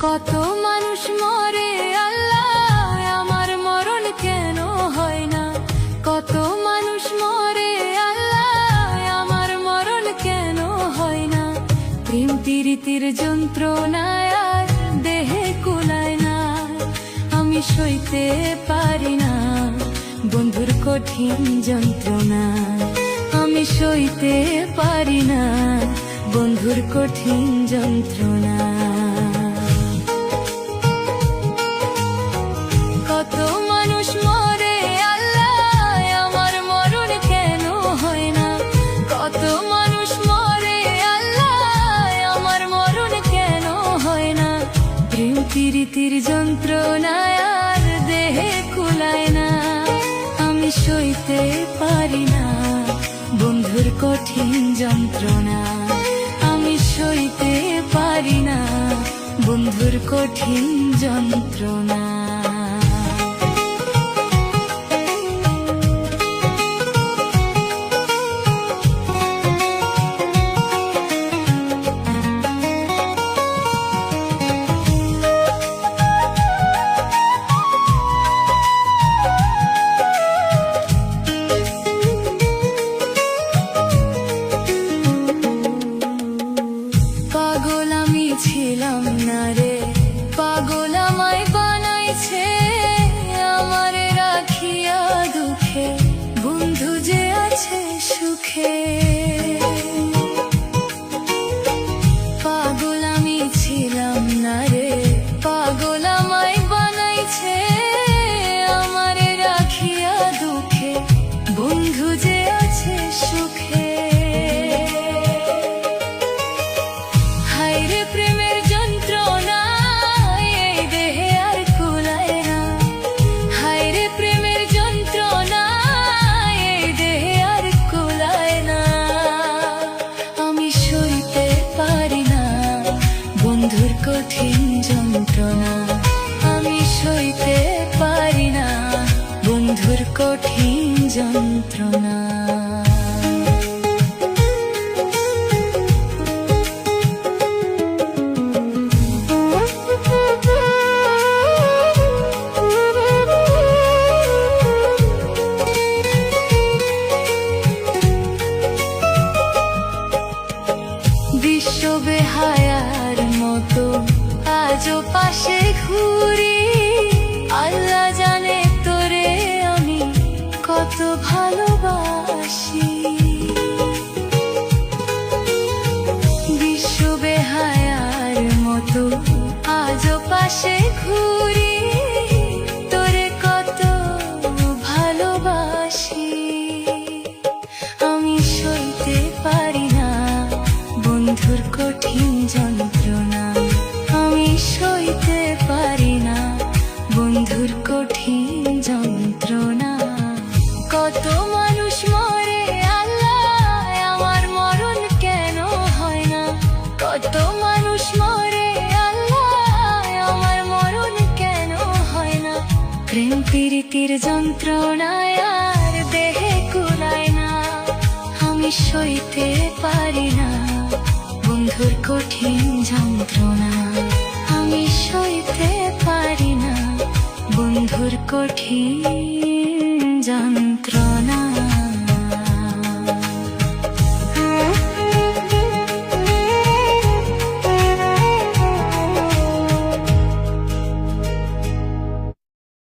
কত মানুষ মরে আল্লাহ, আমার মরণ কেন হয় না? কত মানুষ মরে আল্লাহ, আমার মরণ কেন হয় না? প্রেম প্রীতির যন্ত্রণায় আর দেহে কুলায় না, আমি সইতে পারি না বন্ধুর কঠিন যন্ত্রণা। আমি সইতে পারি না বন্ধুর কঠিন যন্ত্রণা। কত মানুষ মরে আল্লাহ, আমার মরণ কেন হয় না? কত মানুষ মরে আল্লাহ, আমার মরণ কেন হয় না? প্রেম প্রীতির যন্ত্রণায় আর দেহে কুলায় না, আমি সইতে পারি না বন্ধুর কঠিন যন্ত্রণা। আমি সইতে পারি না বন্ধুর কঠিন যন্ত্রণা। পাগল আমি ছিলাম না রে, পাগল আমায় বানাইছে, আমারে রাখিয়া দুঃখে বন্ধু যে আছে সুখে। পাগল আমি ছিলাম না রে, পাগল আমায় বানাইছে, আমারে রাখিয়া দুঃখে বন্ধু যে আছে সুখে। হায়রে প্রেমের যন্ত্রণা এই দেহে আর কুলায় না, হায়রে প্রেমের যন্ত্রণা এই দেহে আর কুলায় না। আমি সইতে পারি না বন্ধুর কঠিন যন্ত্রণা, আমি সইতে পারি না বন্ধুর কঠিন যন্ত্রণা। বিশ্ব বেহায়ার মতো আজও পাশে ঘুরি, আল্লাহ জানে তোরে আমি কত ভালোবাসি। বিশ্ব বেহায়ার মতো আজও পাশে ঘুরি, তোরে কত ভালোবাসি। আমি সইতে পারি না বন্ধুর কঠিন যন্ত্রণা, আমি সইতে পারি না বন্ধুর কঠিন যন্ত্রণা। কত মানুষ মরে আল্লাহ, আমার মরণ কেন হয় না? কত মানুষ মরে আল্লাহ, আমার মরণ কেন হয় না? প্রেম প্রীতির যন্ত্রণায় আর দেহে কুলায় না, আমি সইতে পারি না বন্ধুর কঠিন যন্ত্রণা। আমি সইতে পারি না বন্ধুর কঠিন